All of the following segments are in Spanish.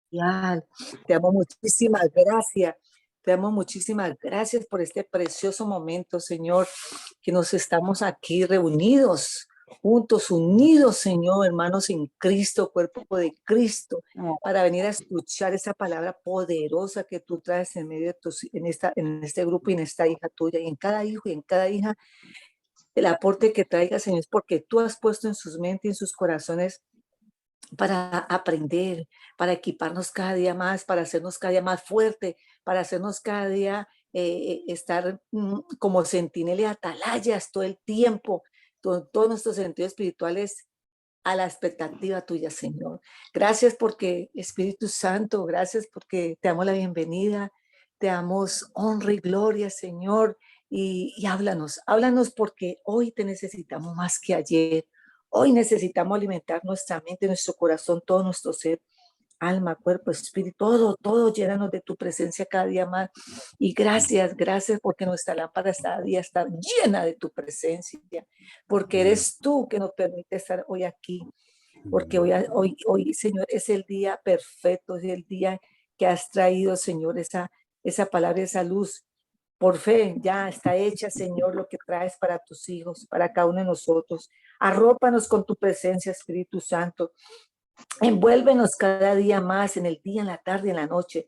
celestial. Te damos muchísimas gracias. Te damos muchísimas gracias por este precioso momento, Señor, que nos estamos aquí reunidos, juntos, unidos, Señor, hermanos en Cristo, cuerpo de Cristo, para venir a escuchar esa palabra poderosa que tú traes en medio de en este grupo y en esta hija tuya, y en cada hijo y en cada hija, el aporte que traiga, Señor, es porque tú has puesto en sus mentes y en sus corazones para aprender, para equiparnos cada día más, para hacernos cada día más fuerte, para hacernos cada día estar como centinelas y atalayas todo el tiempo, todos nuestros sentidos espirituales a la expectativa tuya, Señor. Gracias porque, Espíritu Santo, gracias porque te damos la bienvenida, te damos honra y gloria, Señor, y háblanos porque hoy te necesitamos más que ayer. Hoy necesitamos alimentar nuestra mente, nuestro corazón, todo nuestro ser, alma, cuerpo, espíritu, todo, llénanos de tu presencia cada día más. Y gracias porque nuestra lámpara cada día está llena de tu presencia, porque eres tú que nos permite estar hoy aquí, porque hoy, Señor, es el día perfecto, es el día que has traído, Señor, esa palabra, esa luz. Por fe, ya está hecha, Señor, lo que traes para tus hijos, para cada uno de nosotros. Arrópanos con tu presencia, Espíritu Santo. Envuélvenos cada día más, en el día, en la tarde, en la noche.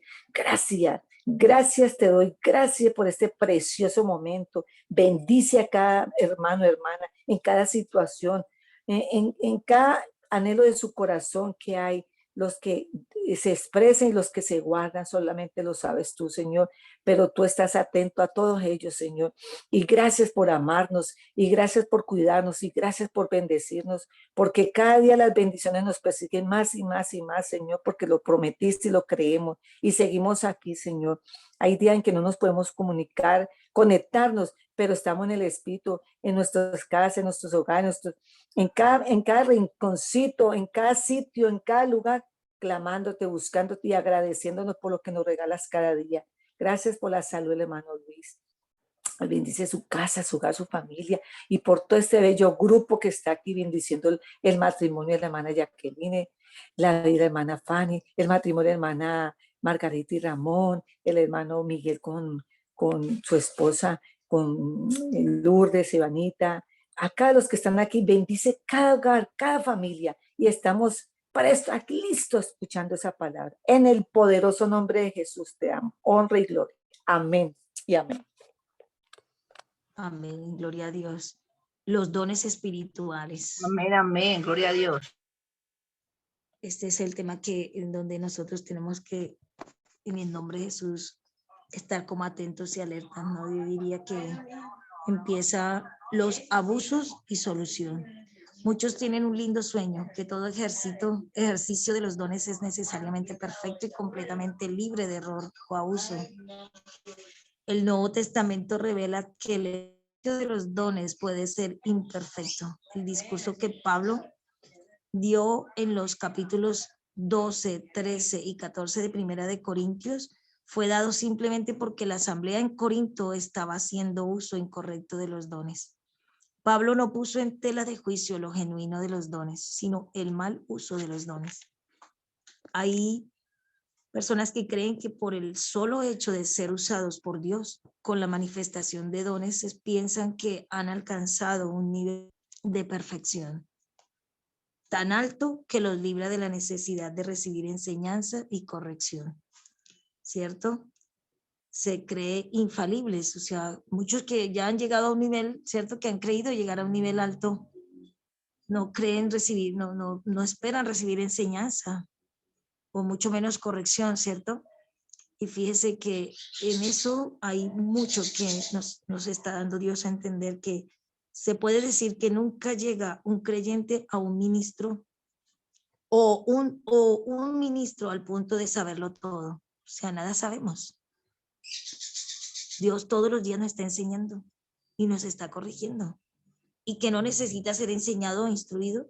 Gracias te doy, gracias por este precioso momento. Bendice a cada hermano, hermana, en cada situación, en cada anhelo de su corazón que hay, los que se expresan y los que se guardan, solamente lo sabes tú, Señor, pero tú estás atento a todos ellos, Señor. Y gracias por amarnos, y gracias por cuidarnos, y gracias por bendecirnos, porque cada día las bendiciones nos persiguen más y más y más, Señor, porque lo prometiste y lo creemos y seguimos aquí, Señor. Hay días en que no nos podemos comunicar, conectarnos, pero estamos en el Espíritu, en nuestras casas, en nuestros hogares, en cada rinconcito, en cada sitio, en cada lugar, clamándote, buscándote y agradeciéndonos por lo que nos regalas cada día. Gracias por la salud del hermano Luis. Bendice su casa, su hogar, su familia y por todo este bello grupo que está aquí bendiciendo el matrimonio de la hermana Jacqueline, la de la hermana Fanny, el matrimonio de la hermana Margarita y Ramón, el hermano Miguel con su esposa, con Lourdes, Ivanita. Acá los que están aquí, bendice cada hogar, cada familia y estamos para esto aquí listos escuchando esa palabra. En el poderoso nombre de Jesús te amo. Honra y gloria. Amén y amén. Amén, gloria a Dios. Los dones espirituales. Amén, amén, gloria a Dios. Este es el tema en donde nosotros tenemos que, en el nombre de Jesús, estar como atentos y alertas, ¿no? Yo diría que empieza los abusos y solución. Muchos tienen un lindo sueño, que todo ejercicio de los dones es necesariamente perfecto y completamente libre de error o abuso. El Nuevo Testamento revela que el ejercicio de los dones puede ser imperfecto. El discurso que Pablo dio en los capítulos 12, 13 y 14 de Primera de Corintios fue dado simplemente porque la asamblea en Corinto estaba haciendo uso incorrecto de los dones. Pablo no puso en tela de juicio lo genuino de los dones, sino el mal uso de los dones. Hay personas que creen que por el solo hecho de ser usados por Dios con la manifestación de dones, piensan que han alcanzado un nivel de perfección tan alto que los libra de la necesidad de recibir enseñanza y corrección, ¿cierto? Se cree infalibles, o sea, muchos que ya han llegado a un nivel, ¿cierto? Que han creído llegar a un nivel alto, no creen recibir, no esperan recibir enseñanza, o mucho menos corrección, ¿cierto? Y fíjese que en eso hay mucho que nos está dando Dios a entender, que se puede decir que nunca llega un creyente a un ministro o un ministro al punto de saberlo todo. O sea, nada sabemos. Dios todos los días nos está enseñando y nos está corrigiendo. Y que no necesita ser enseñado o instruido.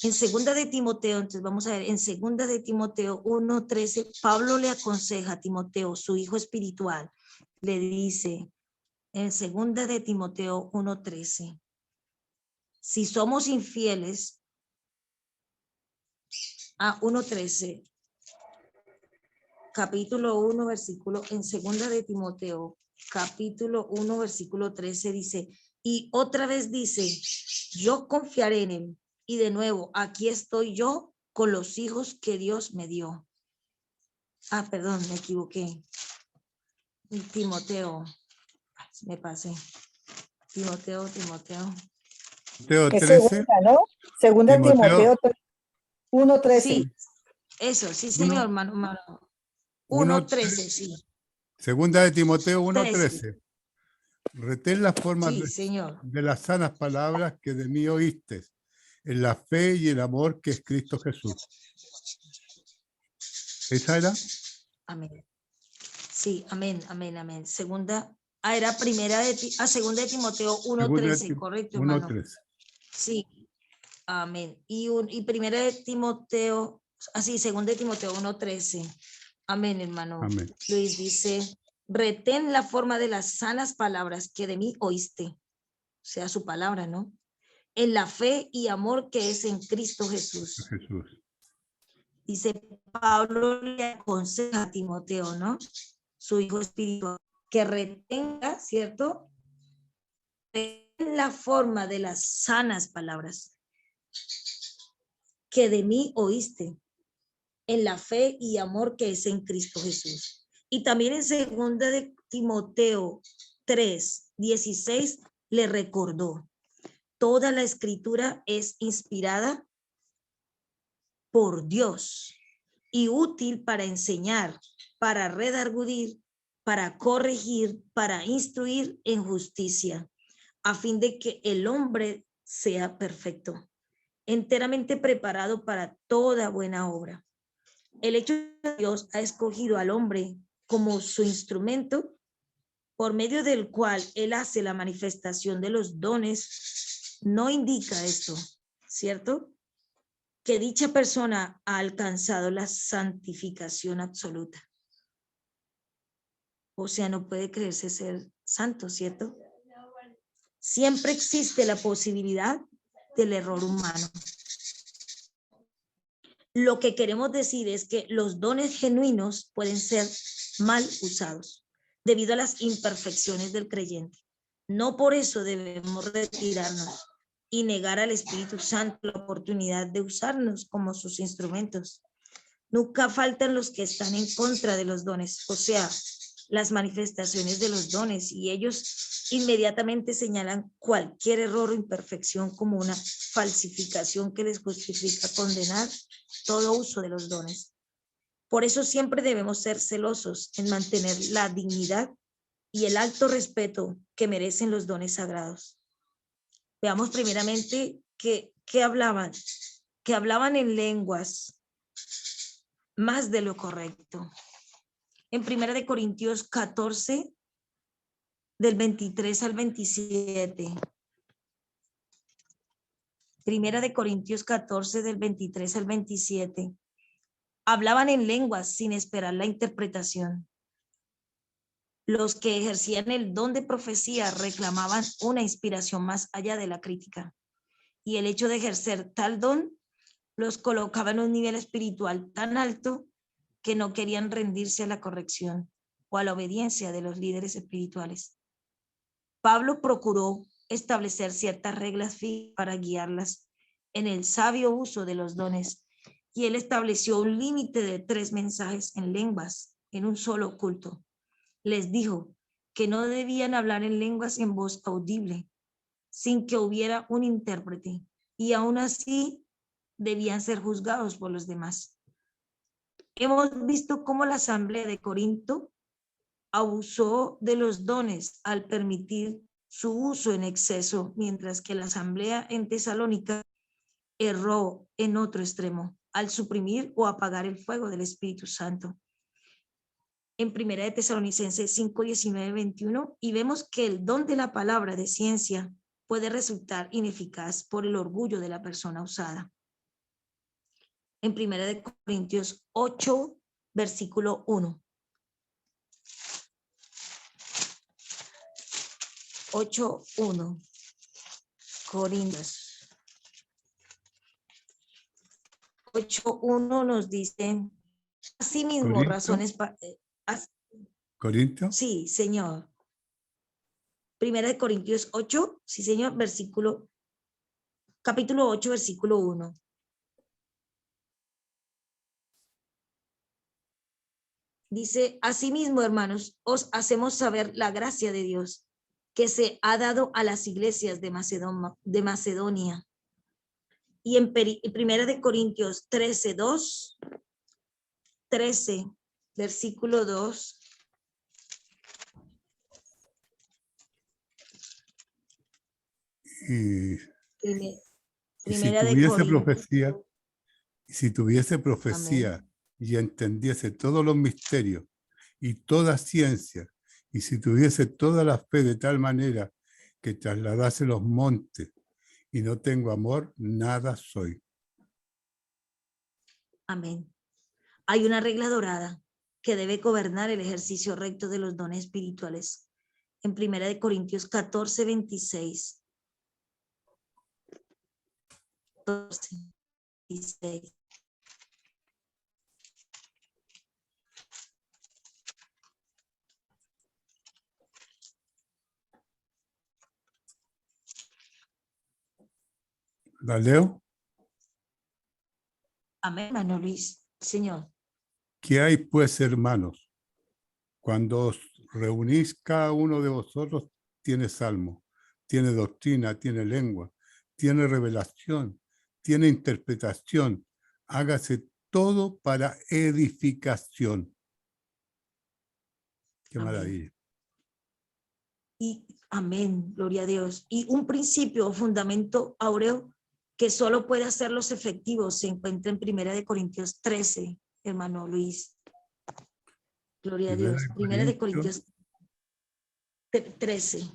En segunda de Timoteo, entonces vamos a ver, en segunda de Timoteo 1:13, Pablo le aconseja a Timoteo, su hijo espiritual, le dice, en segunda de Timoteo 1:13, si somos infieles, a 1:13, capítulo 1, versículo, en segunda de Timoteo, capítulo 1, versículo 13 dice, y otra vez dice, yo confiaré en él. Y de nuevo, aquí estoy yo con los hijos que Dios me dio. Ah, perdón, me equivoqué. Timoteo, me pasé. Timoteo. Mateo Es 13, segunda, ¿no? Segunda Timoteo Timoteo 1:13. Sí, eso, sí, 1, señor, hermano. 1, 1:13, sí. segunda de Timoteo 13, 1:13. Retén las formas sí, señor. de las sanas palabras que de mí oíste, en la fe y el amor que es Cristo Jesús. ¿Esa era? Amén. Sí, amén. Segunda, era segunda de Timoteo Segunda de 1:13, correcto, hermano. 1:13. Sí, amén. Y primera de Timoteo, así, segunda de Timoteo 1:13. Amén, hermano. Amén. Luis dice, retén la forma de las sanas palabras que de mí oíste. O sea, su palabra, ¿no? En la fe y amor que es en Cristo Jesús. Jesús. Dice, Pablo le aconseja a Timoteo, ¿no? Su hijo espiritual, que retenga, ¿cierto? En la forma de las sanas palabras que de mí oíste, en la fe y amor que es en Cristo Jesús. Y también en segunda de Timoteo 3:16 le recordó, toda la escritura es inspirada por Dios y útil para enseñar, para redarguir, para corregir, para instruir en justicia, a fin de que el hombre sea perfecto, enteramente preparado para toda buena obra. El hecho de que Dios ha escogido al hombre como su instrumento, por medio del cual Él hace la manifestación de los dones, no indica esto, ¿cierto? Que dicha persona ha alcanzado la santificación absoluta. O sea, no puede creerse ser santo, ¿cierto? Siempre existe la posibilidad del error humano. Lo que queremos decir es que los dones genuinos pueden ser mal usados debido a las imperfecciones del creyente. No por eso debemos retirarnos y negar al Espíritu Santo la oportunidad de usarnos como sus instrumentos. Nunca faltan los que están en contra de los dones, o sea, las manifestaciones de los dones, y ellos inmediatamente señalan cualquier error o imperfección como una falsificación que les justifica condenar todo uso de los dones. Por eso siempre debemos ser celosos en mantener la dignidad y el alto respeto que merecen los dones sagrados. Veamos primeramente que hablaban en lenguas más de lo correcto. En 1 Corintios 14, del 23 al 27. 1 Corintios 14, del 23 al 27. Hablaban en lenguas sin esperar la interpretación. Los que ejercían el don de profecía reclamaban una inspiración más allá de la crítica. Y el hecho de ejercer tal don los colocaba en un nivel espiritual tan alto que no querían rendirse a la corrección o a la obediencia de los líderes espirituales. Pablo procuró establecer ciertas reglas para guiarlas en el sabio uso de los dones, y él estableció un límite de 3 mensajes en lenguas en un solo culto. Les dijo que no debían hablar en lenguas en voz audible, sin que hubiera un intérprete, y aún así debían ser juzgados por los demás. Hemos visto cómo la asamblea de Corinto abusó de los dones al permitir su uso en exceso, mientras que la asamblea en Tesalónica erró en otro extremo al suprimir o apagar el fuego del Espíritu Santo. En 1 de Tesalonicenses 5, 19, 21, y vemos que el don de la palabra de ciencia puede resultar ineficaz por el orgullo de la persona usada. En 1 de Corintios 8, versículo 1. 8:1. Corintios 8:1 nos dice, Asimismo, Corinto, razones... Corinto, Sí, Señor. Primera de Corintios 8, sí, Señor, capítulo 8, versículo 1. Dice, asimismo, hermanos, os hacemos saber la gracia de Dios que se ha dado a las iglesias de Macedonia. Y en Primera de Corintios 13, versículo 2. y, Primer- y si Primera de tuviese Corintios. profecía, y si tuviese Amén. profecía y entendiese todos los misterios y toda ciencia, y si tuviese toda la fe de tal manera que trasladase los montes y no tengo amor, nada soy. Amén. Hay una regla dorada que debe gobernar el ejercicio recto de los dones espirituales. En Primera de Corintios 14, 26. 14, 26. ¿La leo? Amén, hermano Luis. Señor. ¿Qué hay pues, hermanos? Cuando os reunís, cada uno de vosotros tiene salmo, tiene doctrina, tiene lengua, tiene revelación, tiene interpretación. Hágase todo para edificación. Qué Amén. maravilla. Y amén, gloria a Dios. Y un principio o fundamento áureo que solo puede hacerlos efectivos se encuentra en Primera de Corintios 13, hermano Luis. Gloria a Dios. Primera de Corintios 13.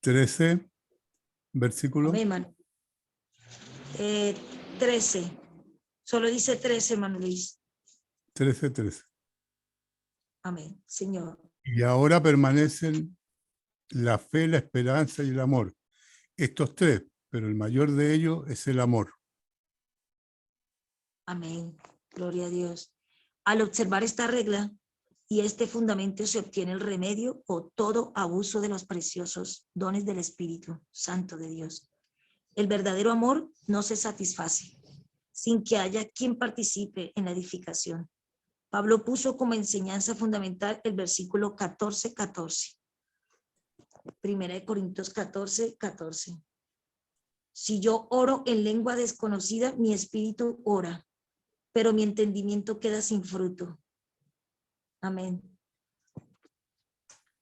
13, versículo. Amén, hermano. 13. Solo dice 13, hermano Luis. 13, 13. Amén, Señor. Y ahora permanecen la fe, la esperanza y el amor. Estos tres, pero el mayor de ellos es el amor. Amén. Gloria a Dios. Al observar esta regla y este fundamento se obtiene el remedio o todo abuso de los preciosos dones del Espíritu Santo de Dios. El verdadero amor no se satisface sin que haya quien participe en la edificación. Pablo puso como enseñanza fundamental el versículo 14, 14. Primera de Corintios 14, 14. Si yo oro en lengua desconocida, mi espíritu ora, pero mi entendimiento queda sin fruto. Amén.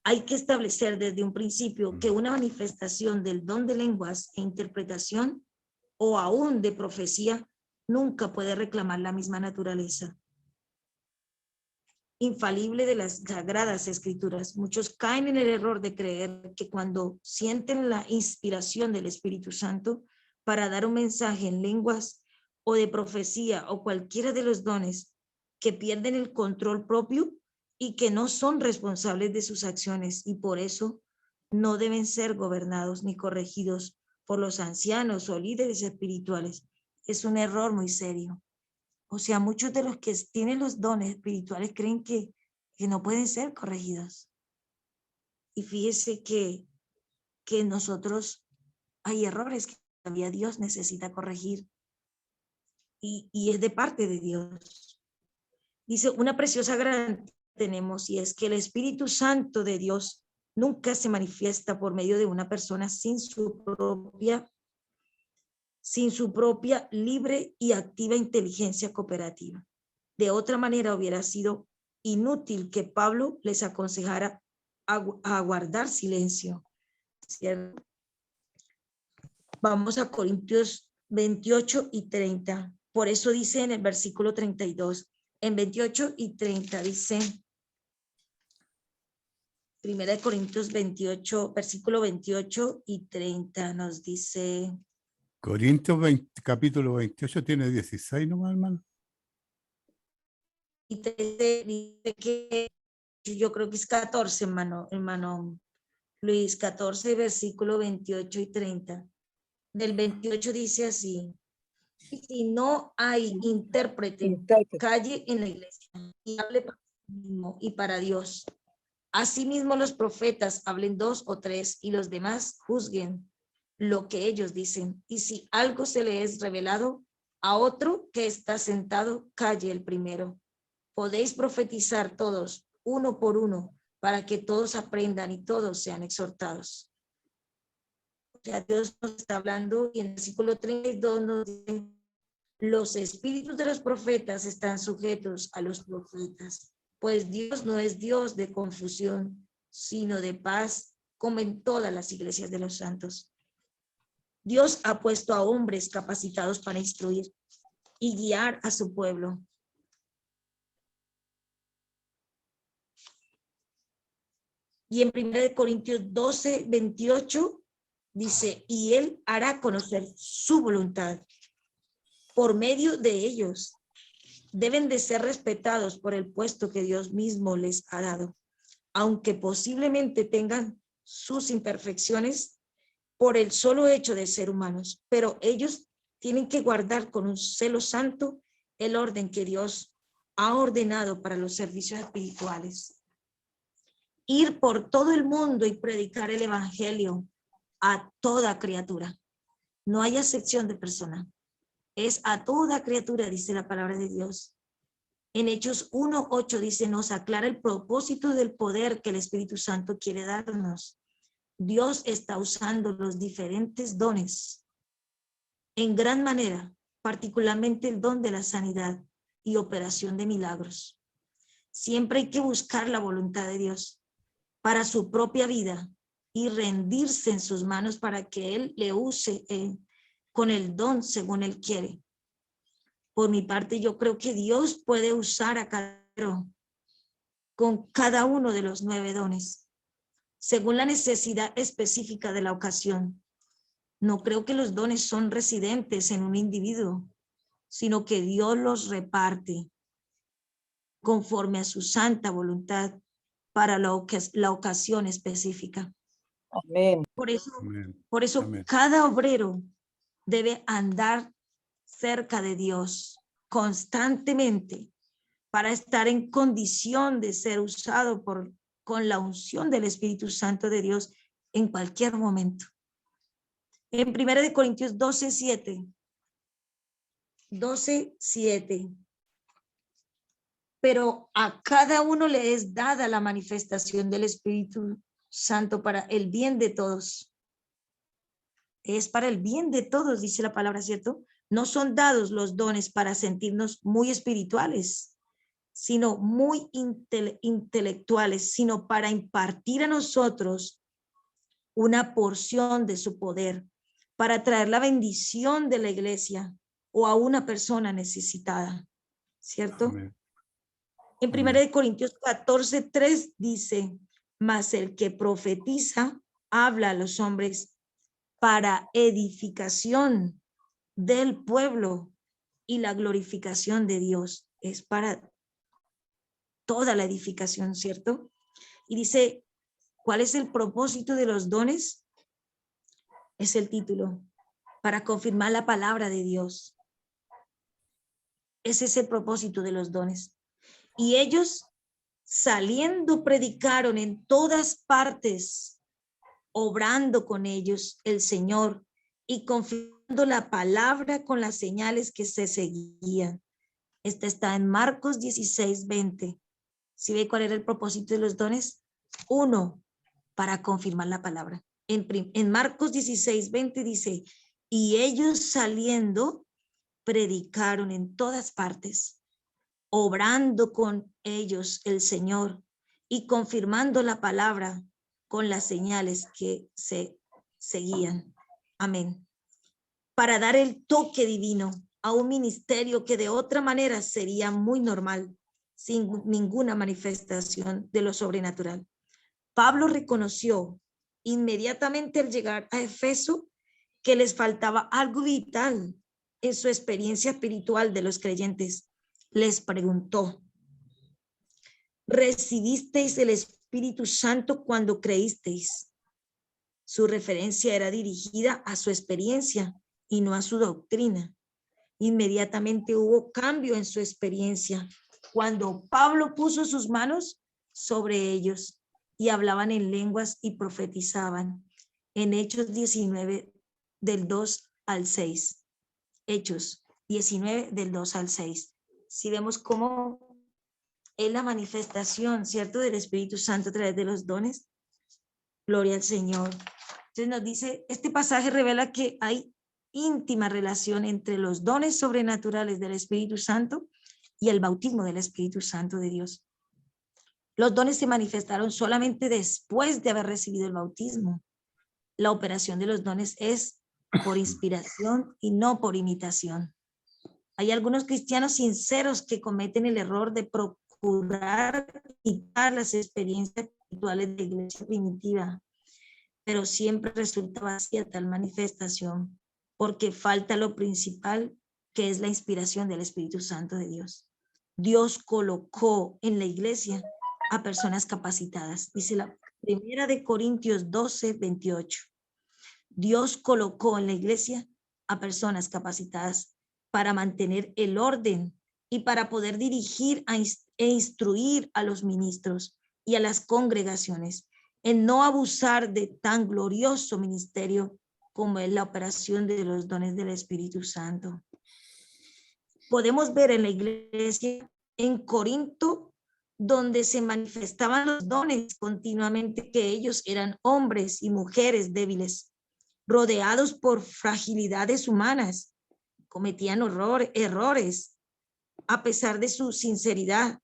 Hay que establecer desde un principio que una manifestación del don de lenguas e interpretación o aún de profecía nunca puede reclamar la misma naturaleza infalible de las sagradas escrituras. Muchos caen en el error de creer que cuando sienten la inspiración del Espíritu Santo para dar un mensaje en lenguas o de profecía o cualquiera de los dones, que pierden el control propio y que no son responsables de sus acciones y por eso no deben ser gobernados ni corregidos por los ancianos o líderes espirituales. Es un error muy serio. O sea, muchos de los que tienen los dones espirituales creen que no pueden ser corregidos. Y fíjese que nosotros hay errores que todavía Dios necesita corregir y es de parte de Dios. Dice, una preciosa garantía tenemos y es que el Espíritu Santo de Dios nunca se manifiesta por medio de una persona sin su propia libre y activa inteligencia cooperativa. De otra manera hubiera sido inútil que Pablo les aconsejara a guardar silencio. ¿Cierto? Vamos a Corintios 28 y 30. Por eso dice en el versículo 32, en 28 y 30 dice, Primera de Corintios 28, versículo 28 y 30 nos dice... Corintios 20, capítulo 28 tiene 16 nomás, hermano. Y dice que yo creo que es 14, hermano Luis, 14, versículo 28 y 30. Del 28 dice así, Y si no hay intérprete, intérprete. calle en la iglesia y hable para sí mismo y para Dios. Asimismo, los profetas hablen 2 o 3 y los demás juzguen lo que ellos dicen. Y si algo se le es revelado a otro que está sentado, calle el primero. Podéis profetizar todos, uno por uno, para que todos aprendan y todos sean exhortados. O sea, Dios nos está hablando y en el versículo 32 nos dice: los espíritus de los profetas están sujetos a los profetas, pues Dios no es Dios de confusión, sino de paz, como en todas las iglesias de los santos. Dios ha puesto a hombres capacitados para instruir y guiar a su pueblo. Y en 1 Corintios 12, 28 dice: y él hará conocer su voluntad por medio de ellos. Deben de ser respetados por el puesto que Dios mismo les ha dado, aunque posiblemente tengan sus imperfecciones por el solo hecho de ser humanos, pero ellos tienen que guardar con un celo santo el orden que Dios ha ordenado para los servicios espirituales. Ir por todo el mundo y predicar el evangelio a toda criatura. No hay acepción de persona. Es a toda criatura, dice la palabra de Dios. En Hechos 1:8 dice: nos aclara el propósito del poder que el Espíritu Santo quiere darnos. Dios está usando los diferentes dones en gran manera, particularmente el don de la sanidad y operación de milagros. Siempre hay que buscar la voluntad de Dios para su propia vida y rendirse en sus manos para que Él le use con el don según Él quiere. Por mi parte, yo creo que Dios puede usar a cada uno con cada uno de los 9 dones, según la necesidad específica de la ocasión. No creo que los dones son residentes en un individuo, sino que Dios los reparte conforme a su santa voluntad para la ocasión específica. Amén. Por eso Amén. cada obrero debe andar cerca de Dios constantemente para estar en condición de ser usado con la unción del Espíritu Santo de Dios en cualquier momento. En 1 Corintios 12:7. Pero a cada uno le es dada la manifestación del Espíritu Santo para el bien de todos. Es para el bien de todos, dice la palabra, ¿cierto? No son dados los dones para sentirnos muy espirituales, sino muy intelectuales, sino para impartir a nosotros una porción de su poder, para traer la bendición de la iglesia o a una persona necesitada, ¿cierto? Amén. En 1 Corintios 14:3 dice: mas el que profetiza habla a los hombres para edificación del pueblo y la glorificación de Dios. Es para toda la edificación, ¿cierto? Y dice: ¿cuál es el propósito de los dones? Es el título: para confirmar la palabra de Dios. Ese es el propósito de los dones. Y ellos, saliendo, predicaron en todas partes, obrando con ellos el Señor y confirmando la palabra con las señales que se seguían. Esta está en Marcos 16:20. ¿Sí ve cuál era el propósito de los dones? 1, para confirmar la palabra. En Marcos 16:20 dice: y ellos saliendo predicaron en todas partes, obrando con ellos el Señor y confirmando la palabra con las señales que se seguían. Amén. Para dar el toque divino a un ministerio que de otra manera sería muy normal, sin ninguna manifestación de lo sobrenatural. Pablo reconoció inmediatamente al llegar a Efeso que les faltaba algo vital en su experiencia espiritual de los creyentes. Les preguntó: ¿recibisteis el Espíritu Santo cuando creísteis? Su referencia era dirigida a su experiencia y no a su doctrina. Inmediatamente hubo cambio en su experiencia cuando Pablo puso sus manos sobre ellos y hablaban en lenguas y profetizaban. En Hechos 19, del 2 al 6. Hechos 19, del 2 al 6. Si vemos cómo es la manifestación, ¿cierto?, del Espíritu Santo a través de los dones. Gloria al Señor. Entonces nos dice, este pasaje revela que hay íntima relación entre los dones sobrenaturales del Espíritu Santo y el bautismo del Espíritu Santo de Dios. Los dones se manifestaron solamente después de haber recibido el bautismo. La operación de los dones es por inspiración y no por imitación. Hay algunos cristianos sinceros que cometen el error de procurar imitar las experiencias espirituales de la iglesia primitiva, pero siempre resulta vacía tal manifestación porque falta lo principal, que es la inspiración del Espíritu Santo de Dios. Dios colocó en la iglesia a personas capacitadas. Dice la primera de Corintios 12, 28. Dios colocó en la iglesia a personas capacitadas para mantener el orden y para poder dirigir e instruir a los ministros y a las congregaciones en no abusar de tan glorioso ministerio como es la operación de los dones del Espíritu Santo. Podemos ver en la iglesia en Corinto, donde se manifestaban los dones continuamente, que ellos eran hombres y mujeres débiles, rodeados por fragilidades humanas, cometían errores, a pesar de su sinceridad.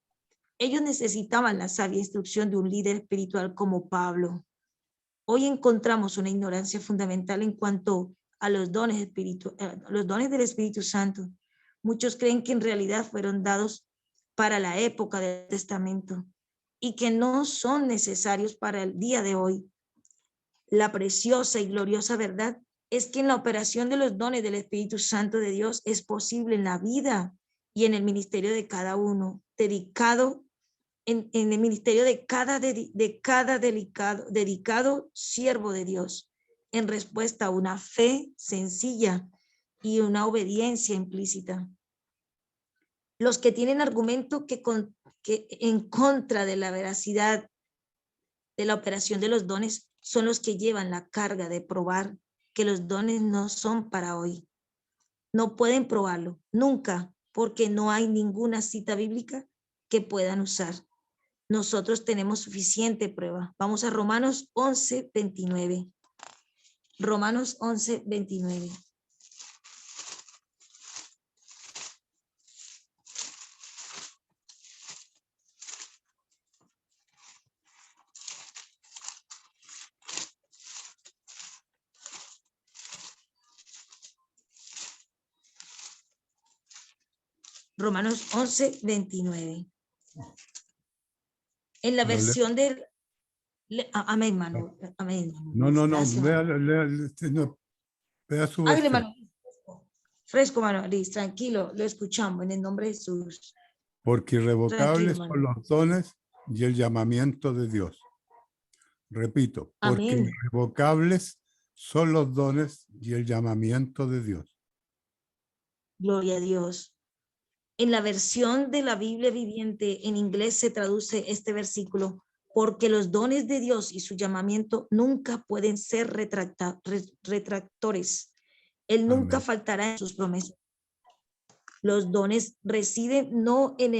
Ellos necesitaban la sabia instrucción de un líder espiritual como Pablo. Hoy encontramos una ignorancia fundamental en cuanto a los dones del Espíritu Santo. Muchos creen que en realidad fueron dados para la época del Testamento y que no son necesarios para el día de hoy. La preciosa y gloriosa verdad es que en la operación de los dones del Espíritu Santo de Dios es posible en la vida y en el ministerio de cada uno, dedicado en el ministerio de cada dedicado siervo de Dios, en respuesta a una fe sencilla y una obediencia implícita. Los que tienen argumento que en contra de la veracidad de la operación de los dones son los que llevan la carga de probar que los dones no son para hoy. No pueden probarlo, nunca, porque no hay ninguna cita bíblica que puedan usar. Nosotros tenemos suficiente prueba. Vamos a Romanos 11, 29. Romanos 11, 29. Romanos 11, 29. En la versión del... Amén, Manu. Amén. No, Gracias, vea su hágale, versión. Manu. Fresco, Manu. Liz, tranquilo, lo escuchamos en el nombre de Jesús. Porque irrevocables Tranquilo, son los dones y el llamamiento de Dios. Repito, porque amén. irrevocables son los dones y el llamamiento de Dios. Gloria a Dios. En la versión de la Biblia viviente en inglés se traduce este versículo: porque los dones de Dios y su llamamiento nunca pueden ser retractores. Él nunca Amén. faltará en sus promesas. Los dones residen no en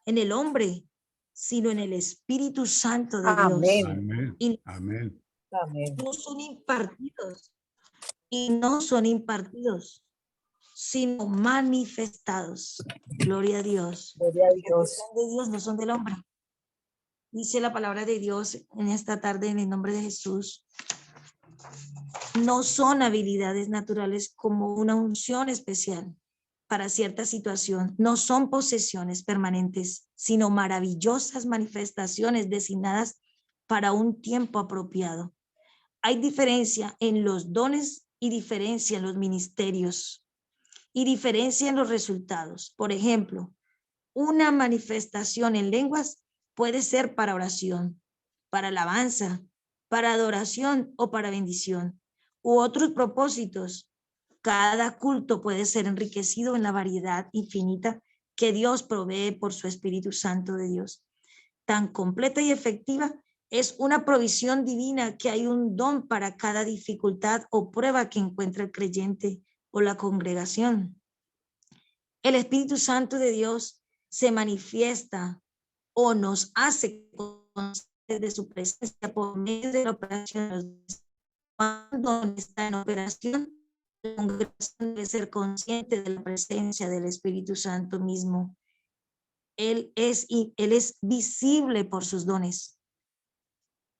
el hombre, sino en el Espíritu Santo de Dios. Amén. Amén. Y Amén. Amén. no son impartidos. Y no son impartidos, sino manifestados. Gloria a Dios. Gloria a Porque Dios. son de Dios, no son del hombre. Dice la palabra de Dios en esta tarde en el nombre de Jesús. No son habilidades naturales como una unción especial para cierta situación. No son posesiones permanentes, sino maravillosas manifestaciones designadas para un tiempo apropiado. Hay diferencia en los dones y diferencia en los ministerios y diferencia en los resultados. Por ejemplo, una manifestación en lenguas puede ser para oración, para alabanza, para adoración o para bendición, u otros propósitos. Cada culto puede ser enriquecido en la variedad infinita que Dios provee por su Espíritu Santo de Dios. Tan completa y efectiva es una provisión divina que hay un don para cada dificultad o prueba que encuentra el creyente o la congregación. El Espíritu Santo de Dios se manifiesta o nos hace conscientes de su presencia por medio de la operación. Cuando está en operación, la congregación debe ser consciente de la presencia del Espíritu Santo mismo. Él es visible por sus dones.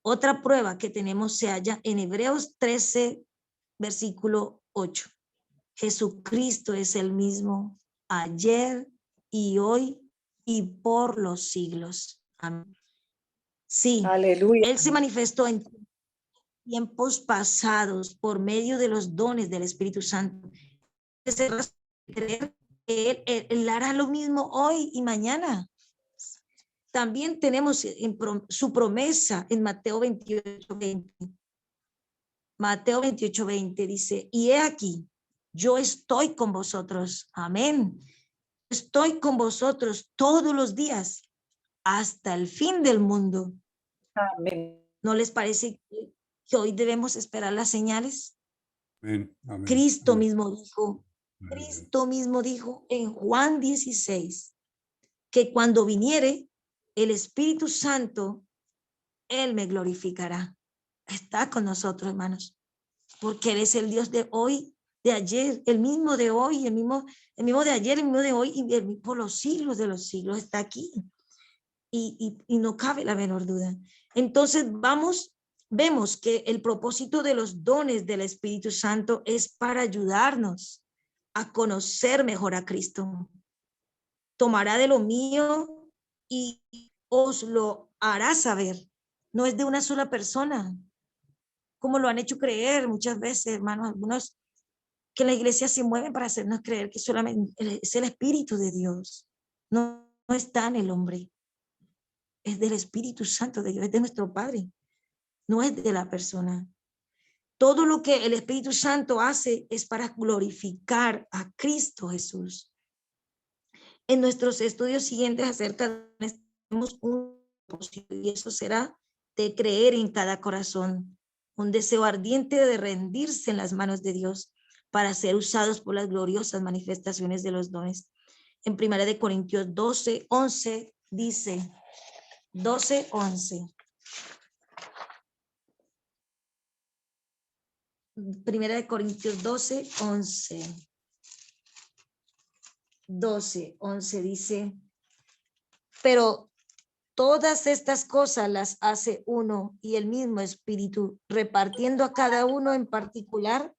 Otra prueba que tenemos se halla en Hebreos 13, versículo 8. Jesucristo es el mismo ayer y hoy y por los siglos. Amén. Sí, Aleluya. Él se manifestó en tiempos pasados por medio de los dones del Espíritu Santo. Creer que él hará lo mismo hoy y mañana. También tenemos su promesa en Mateo 28:20. Mateo 28:20 dice, y he aquí, yo estoy con vosotros. Amén. Estoy con vosotros todos los días hasta el fin del mundo. Amén. ¿No les parece que hoy debemos esperar las señales? Amén. Amén. Cristo Amén. mismo dijo en Juan 16 que cuando viniere el Espíritu Santo, Él me glorificará. Está con nosotros, hermanos, porque Él es el Dios de hoy, de ayer, el mismo de hoy, el mismo de ayer, el mismo de hoy, y por los siglos de los siglos está aquí. Y no cabe la menor duda. Entonces vemos que el propósito de los dones del Espíritu Santo es para ayudarnos a conocer mejor a Cristo. Tomará de lo mío y os lo hará saber. No es de una sola persona, como lo han hecho creer muchas veces, hermanos, algunos que en la iglesia se mueven para hacernos creer que solamente es el Espíritu de Dios. No está en el hombre. Es del Espíritu Santo de Dios, es de nuestro Padre, no es de la persona. Todo lo que el Espíritu Santo hace es para glorificar a Cristo Jesús. En nuestros estudios siguientes acerca de un propósito, y eso será de creer en cada corazón, un deseo ardiente de rendirse en las manos de Dios para ser usados por las gloriosas manifestaciones de los dones. En 1 Corintios 12:11 dice, 12:11. 1 Corintios 12:11. 12:11 dice, pero todas estas cosas las hace uno y el mismo Espíritu, repartiendo a cada uno en particular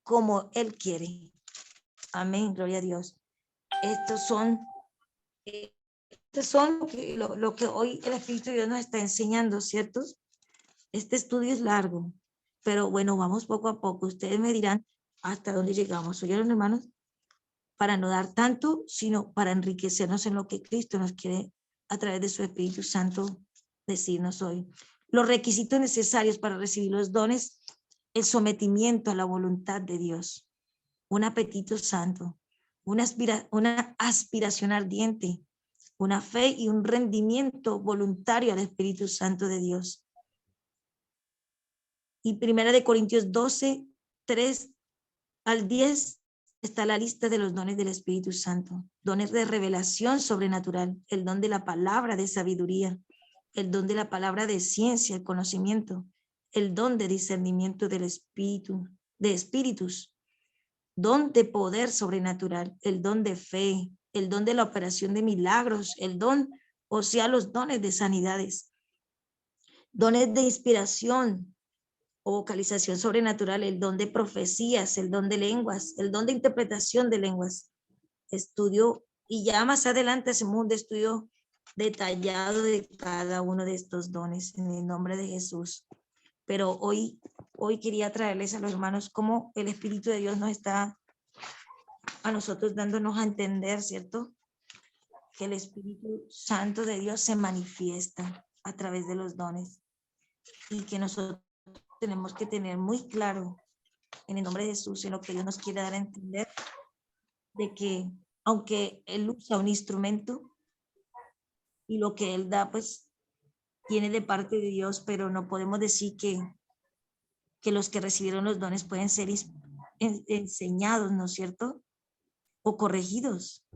como Él quiere. Amén, gloria a Dios. Estos son lo que hoy el Espíritu de Dios nos está enseñando, ¿cierto? Este estudio es largo, pero bueno, vamos poco a poco. Ustedes me dirán hasta dónde llegamos. ¿Oyeron, hermanos? Para no dar tanto, sino para enriquecernos en lo que Cristo nos quiere a través de su Espíritu Santo decirnos hoy. Los requisitos necesarios para recibir los dones: el sometimiento a la voluntad de Dios, un apetito santo, una aspiración ardiente, una fe y un rendimiento voluntario al Espíritu Santo de Dios. Y 1 Corintios 12:3-10 está la lista de los dones del Espíritu Santo. Dones de revelación sobrenatural, el don de la palabra de sabiduría, el don de la palabra de ciencia, el conocimiento, el don de discernimiento del espíritu, de espíritus, don de poder sobrenatural, el don de fe, el don de la operación de milagros, el don, o sea, los dones de sanidades, dones de inspiración o vocalización sobrenatural, el don de profecías, el don de lenguas, el don de interpretación de lenguas. Estudio, y ya más adelante hacemos un estudio detallado de cada uno de estos dones en el nombre de Jesús. Pero hoy quería traerles a los hermanos cómo el Espíritu de Dios nos está a nosotros dándonos a entender, ¿cierto? Que el Espíritu Santo de Dios se manifiesta a través de los dones y que nosotros tenemos que tener muy claro en el nombre de Jesús, en lo que Dios nos quiere dar a entender, de que aunque Él usa un instrumento y lo que Él da, pues viene de parte de Dios, pero no podemos decir que los que recibieron los dones pueden ser enseñados, ¿no es cierto? O corregidos.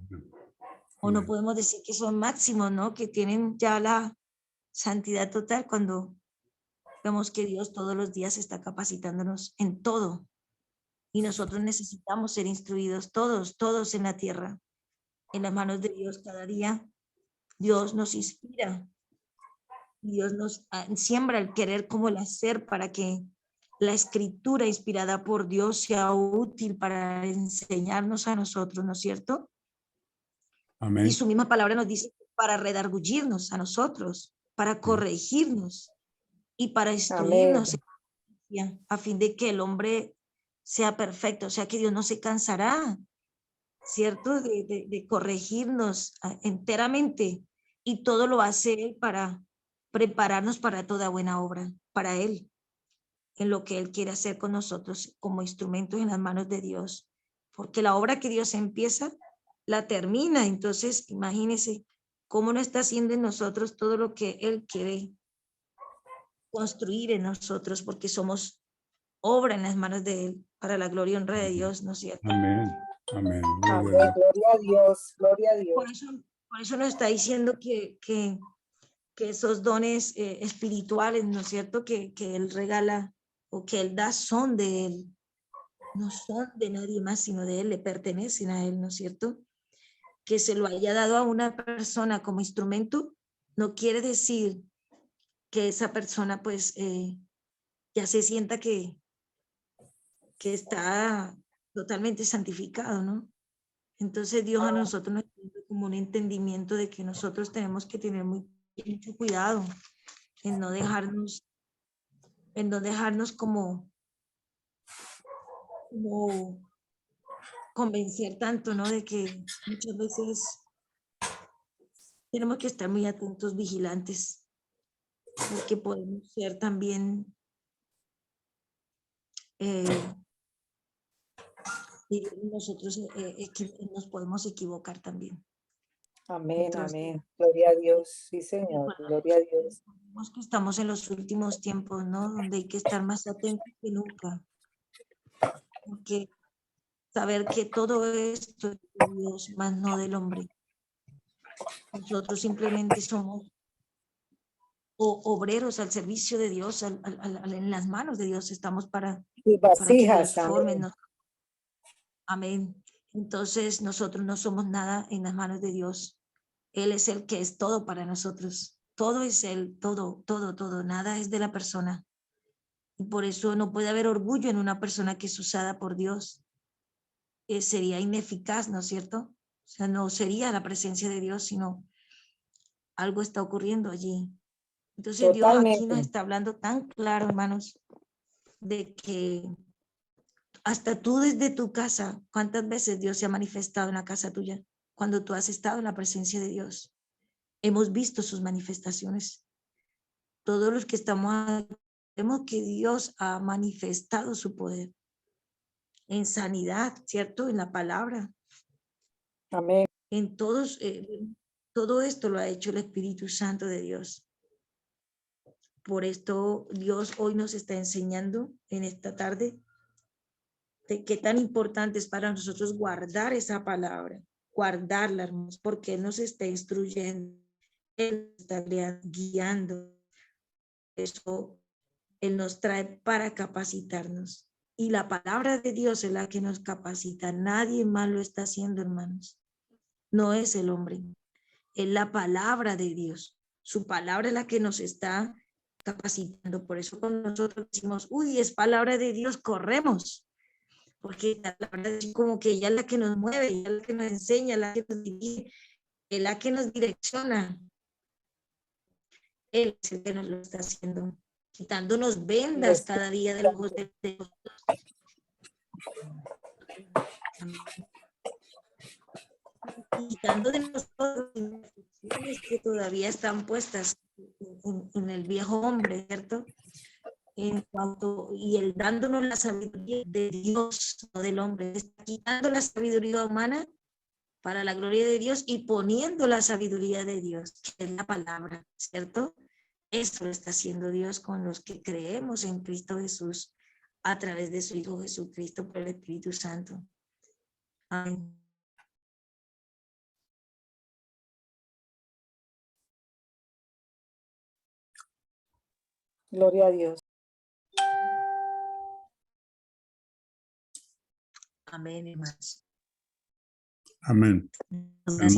O no podemos decir que son máximos, ¿no? Que tienen ya la santidad total cuando vemos que Dios todos los días está capacitándonos en todo. Y nosotros necesitamos ser instruidos todos en la tierra, en las manos de Dios cada día. Dios nos inspira. Dios nos siembra el querer como el hacer para que la escritura inspirada por Dios sea útil para enseñarnos a nosotros, ¿no es cierto? Amén. Y su misma palabra nos dice para redarguirnos a nosotros, para corregirnos y para instruirnos a fin de que el hombre sea perfecto, o sea que Dios no se cansará, ¿cierto? De corregirnos enteramente, y todo lo hace Él para prepararnos para toda buena obra, para Él, en lo que Él quiere hacer con nosotros como instrumentos en las manos de Dios, porque la obra que Dios empieza, la termina. Entonces, imagínense cómo no está haciendo en nosotros todo lo que Él quiere construir en nosotros, porque somos obra en las manos de Él, para la gloria y honra de Dios, ¿no es cierto? Amén. Amén. Amén. Gloria a Dios, gloria a Dios. Por eso nos está diciendo que esos dones espirituales, ¿no es cierto?, que Él regala o que Él da son de Él, no son de nadie más, sino de Él, le pertenecen a Él, ¿no es cierto? Que se lo haya dado a una persona como instrumento, no quiere decir que esa persona pues ya se sienta que está totalmente santificado, ¿no? Entonces Dios a nosotros nos da como un entendimiento de que nosotros tenemos que tener mucho cuidado en no dejarnos como convencer tanto, ¿no? De que muchas veces tenemos que estar muy atentos, vigilantes, porque podemos ser también y nosotros nos podemos equivocar también. Amén, Entonces, amén. Gloria a Dios. Sí, Señor. Gloria a Dios. recordemos que estamos en los últimos tiempos, ¿no? Donde hay que estar más atentos que nunca. Porque saber que todo esto es de Dios, más no del hombre. Nosotros simplemente somos obreros al servicio de Dios, en las manos de Dios estamos para Y que vasijas, Dios forme. amén. Amén. Entonces nosotros no somos nada en las manos de Dios. Él es el que es todo para nosotros. Todo es Él, todo. Nada es de la persona. Y por eso no puede haber orgullo en una persona que es usada por Dios. Sería ineficaz, ¿no es cierto? O sea, no sería la presencia de Dios, sino algo está ocurriendo allí. Entonces Dios aquí nos Totalmente. está hablando tan claro, hermanos, de que hasta tú desde tu casa, ¿cuántas veces Dios se ha manifestado en la casa tuya? Cuando tú has estado en la presencia de Dios. Hemos visto sus manifestaciones. Todos los que estamos aquí, vemos que Dios ha manifestado su poder en sanidad, ¿cierto? En la palabra. Amén. En todos, todo esto lo ha hecho el Espíritu Santo de Dios. Por esto Dios hoy nos está enseñando en esta tarde de qué tan importante es para nosotros guardar esa palabra, guardarla, hermanos, porque Él nos está instruyendo, Él nos está guiando. Eso Él nos trae para capacitarnos. Y la palabra de Dios es la que nos capacita. Nadie más lo está haciendo, hermanos. No es el hombre, es la palabra de Dios. Su palabra es la que nos está capacitando. Por eso cuando nosotros decimos, uy, es palabra de Dios, corremos. Porque la palabra es como que ella es la que nos mueve, ella es la que nos enseña, la que nos dirige, es la que nos direcciona. Él es el que nos lo está haciendo, quitándonos vendas cada día de los ojos de Dios. Quitando de nosotros que todavía están puestas en el viejo hombre, ¿cierto? en cuanto, y él dándonos la sabiduría de Dios, no del hombre, está quitando la sabiduría humana para la gloria de Dios y poniendo la sabiduría de Dios, que es la palabra, ¿cierto? Esto lo está haciendo Dios con los que creemos en Cristo Jesús a través de su Hijo Jesucristo por el Espíritu Santo. Amén. Gloria a Dios. Amén, hermanos. Amén. Gracias.